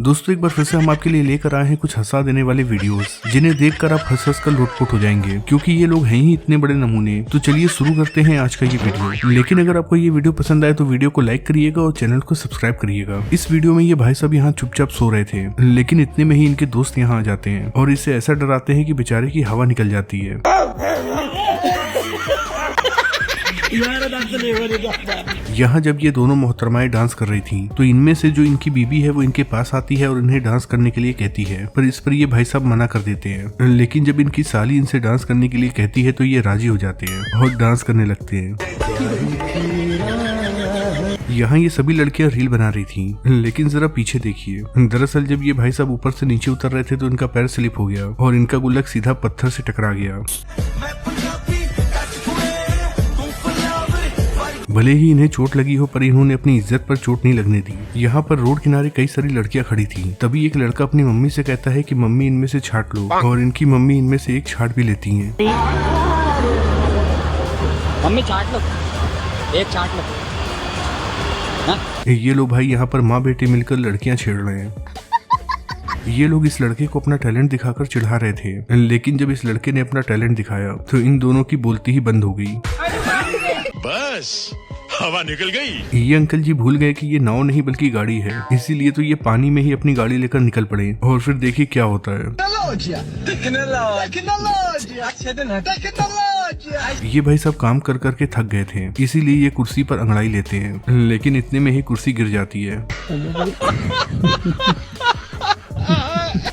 दोस्तों एक बार फिर से हम आपके लिए लेकर आए हैं कुछ हंसा देने वाले वीडियोस, जिन्हें देखकर आप हंस हंस कर लुटपुट हो जाएंगे, क्योंकि ये लोग हैं ही इतने बड़े नमूने। तो चलिए शुरू करते हैं आज का ये वीडियो। लेकिन अगर आपको ये वीडियो पसंद आए तो वीडियो को लाइक करिएगा और चैनल को सब्सक्राइब करिएगा। इस वीडियो में ये भाई साहब यहाँ चुपचाप सो रहे थे, लेकिन इतने में ही इनके दोस्त यहाँ आ जाते हैं और इसे ऐसा डराते हैं कि बेचारे की हवा निकल जाती है। यहाँ जब ये दोनों मोहतरमाएं डांस कर रही थी तो इनमें से जो इनकी बीबी है वो इनके पास आती है और इन्हें डांस करने के लिए कहती है, पर इस पर ये भाई साहब मना कर देते हैं। लेकिन जब इनकी साली इनसे डांस करने के लिए कहती है तो ये राजी हो जाते हैं और डांस करने लगते हैं। यहाँ ये सभी लड़कियां रील बना रही थी, लेकिन जरा पीछे देखिए। दरअसल जब ये भाई साहब ऊपर से नीचे उतर रहे थे तो इनका पैर स्लिप हो गया और इनका गुल्लक सीधा पत्थर से टकरा गया। भले ही इन्हें चोट लगी हो पर इन्होंने अपनी इज्जत पर चोट नहीं लगने दी। यहाँ पर रोड किनारे कई सारी लड़कियां खड़ी थी। तभी एक लड़का अपनी मम्मी से कहता है कि मम्मी इनमें से छांट लो, और इनकी मम्मी इनमें से एक छांट भी लेती हैं। मम्मी छांट लो, एक छांट लो। ये लोग भाई यहाँ पर माँ बेटे मिलकर लड़कियां छेड़ रहे हैं। ये लोग इस लड़के को अपना टैलेंट दिखाकर चिढ़ा रहे थे, लेकिन जब इस लड़के ने अपना टैलेंट दिखाया तो इन दोनों की बोलती ही बंद हो गई। बस हवा निकल गई। ये अंकल जी भूल गए कि ये नाव नहीं बल्कि गाड़ी है, इसीलिए तो ये पानी में ही अपनी गाड़ी लेकर निकल पड़े और फिर देखिए क्या होता है। ये भाई सब काम कर करके थक गए थे, इसीलिए ये कुर्सी पर अंगड़ाई लेते हैं, लेकिन इतने में ही कुर्सी गिर जाती है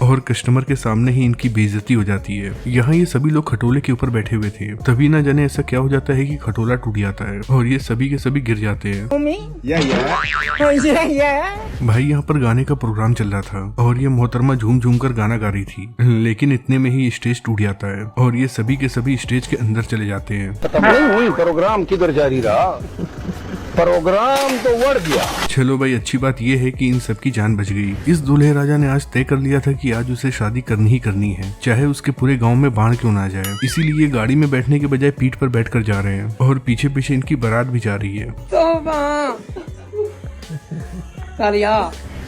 और कस्टमर के सामने ही इनकी बेइज्जती हो जाती है। यहाँ ये सभी लोग खटोले के ऊपर बैठे हुए थे, तभी ना जाने ऐसा क्या हो जाता है कि खटोला टूट जाता है और ये सभी के सभी गिर जाते हैं। भाई यहाँ पर गाने का प्रोग्राम चल रहा था और ये मोहतरमा झूम झूम कर गाना गा रही थी, लेकिन इतने में ही स्टेज टूट जाता है और ये सभी के सभी स्टेज के अंदर चले जाते हैं। प्रोग्राम किधर जारी रहा, प्रोग्राम तो बढ़ गया। चलो भाई, अच्छी बात यह है कि इन सब की जान बच गई। इस दूल्हे राजा ने आज तय कर लिया था कि आज उसे शादी करनी ही करनी है, चाहे उसके पूरे गांव में बाढ़ क्यों ना जाए। इसीलिए गाड़ी में बैठने के बजाय पीठ पर बैठकर जा रहे हैं और पीछे पीछे इनकी बारात भी जा रही है।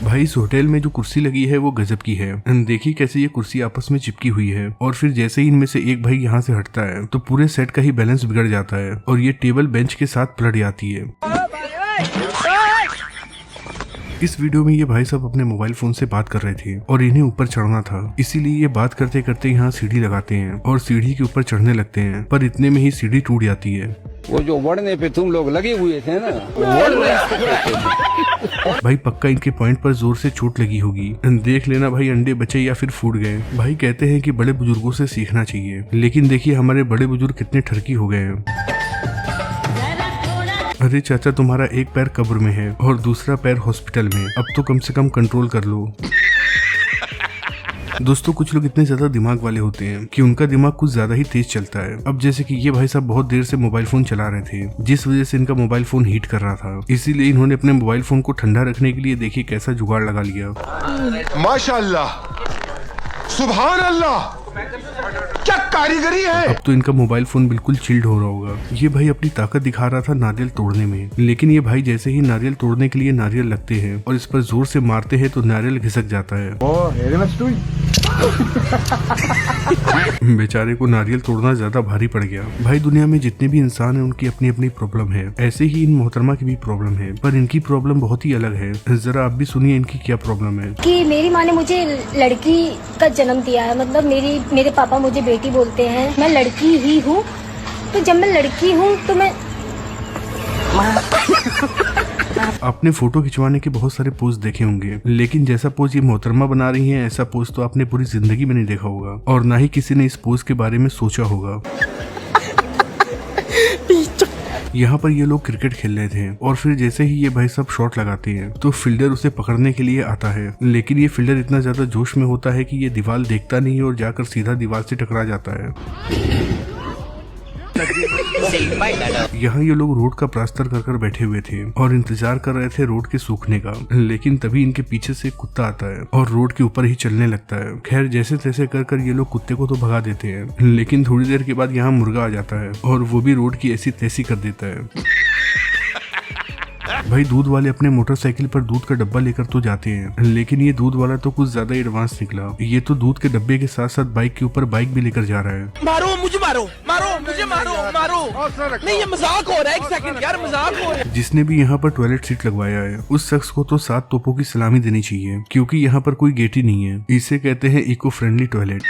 भाई इस होटल में जो कुर्सी लगी है वो गजब की है। देखिए कैसे ये कुर्सी आपस में चिपकी हुई है और फिर जैसे ही इनमें से एक भाई यहाँ से हटता है तो पूरे सेट का ही बैलेंस बिगड़ जाता है और ये टेबल बेंच के साथ पलट जाती है। इस वीडियो में ये भाई सब अपने मोबाइल फोन से बात कर रहे थे और इन्हें ऊपर चढ़ना था, इसीलिए ये बात करते करते यहाँ सीढ़ी लगाते हैं और सीढ़ी के ऊपर चढ़ने लगते हैं, पर इतने में ही सीढ़ी टूट जाती है। वो जो बढ़ने पे तुम लोग लगे हुए थे ना, भाई पक्का इनके पॉइंट पर जोर से चोट लगी होगी। देख लेना भाई अंडे बचे या फिर फूट गए। भाई कहते हैं कि बड़े बुजुर्गों से सीखना चाहिए, लेकिन देखिए हमारे बड़े बुजुर्ग कितने ठरकी हो गए हैं। अरे चाचा, तुम्हारा एक पैर कब्र में है और दूसरा पैर हॉस्पिटल में, अब तो कम से कम कंट्रोल कर लो। दोस्तों कुछ लोग इतने ज्यादा दिमाग वाले होते हैं कि उनका दिमाग कुछ ज्यादा ही तेज चलता है। अब जैसे कि ये भाई साहब बहुत देर से मोबाइल फोन चला रहे थे, जिस वजह से इनका मोबाइल फोन हीट कर रहा था, इसीलिए इन्होंने अपने मोबाइल फोन को ठंडा रखने के लिए देखिए कैसा जुगाड़ लगा लिया। माशाअल्लाह, सुभान अल्लाह, क्या कारीगरी है। अब तो इनका मोबाइल फोन बिल्कुल चिल्ड हो रहा होगा। ये भाई अपनी ताकत दिखा रहा था नारियल तोड़ने में, लेकिन ये भाई जैसे ही नारियल तोड़ने के लिए नारियल लगते हैं और इस पर जोर से मारते हैं तो नारियल घिसक जाता है। बेचारे को नारियल तोड़ना ज्यादा भारी पड़ गया। भाई दुनिया में जितने भी इंसान हैं उनकी अपनी अपनी प्रॉब्लम है, ऐसे ही इन मोहतरमा की भी प्रॉब्लम है, पर इनकी प्रॉब्लम बहुत ही अलग है। जरा आप भी सुनिए इनकी क्या प्रॉब्लम है। कि मेरी माँ ने मुझे लड़की का जन्म दिया है, मतलब मेरे पापा मुझे बेटी बोलते हैं, मैं लड़की ही हूँ। तो जब मैं लड़की हूँ तो मैं आपने फोटो खिंचवाने के बहुत सारे पोज देखे होंगे, लेकिन जैसा पोज ये मोहतरमा बना रही हैं ऐसा पोज तो आपने पूरी जिंदगी में नहीं देखा होगा और ना ही किसी ने इस पोज के बारे में सोचा होगा। यहाँ पर ये लोग क्रिकेट खेल रहे थे और फिर जैसे ही ये भाई सब शॉट लगाते हैं तो फील्डर उसे पकड़ने के लिए आता है, लेकिन ये फील्डर इतना ज्यादा जोश में होता है कि ये दीवार देखता नहीं और जाकर सीधा दीवार से टकरा जाता है। यहाँ ये लोग रोड का प्लास्टर कर कर बैठे हुए थे और इंतजार कर रहे थे रोड के सूखने का, लेकिन तभी इनके पीछे से कुत्ता आता है और रोड के ऊपर ही चलने लगता है। खैर जैसे तैसे कर कर ये लोग कुत्ते को तो भगा देते हैं, लेकिन थोड़ी देर के बाद यहाँ मुर्गा आ जाता है और वो भी रोड की ऐसी तैसी कर देता है। भाई दूध वाले अपने मोटरसाइकिल पर दूध का डब्बा लेकर तो जाते हैं, लेकिन ये दूध वाला तो कुछ ज्यादा एडवांस निकला। ये तो दूध के डब्बे के साथ साथ बाइक के ऊपर बाइक भी लेकर जा रहा है। मारो मुझे, मारो मारो मुझे, मारो मारो। नहीं ये मजाक हो रहा है, एक सेकंड यार, मजाक हो रहा है। जिसने भी यहाँ पर टॉयलेट सीट लगवाया है उस शख्स को तो 7 तोपों की सलामी देनी चाहिए, क्योंकि यहाँ पर कोई गेट ही नहीं है। इसे कहते हैं इको फ्रेंडली टॉयलेट।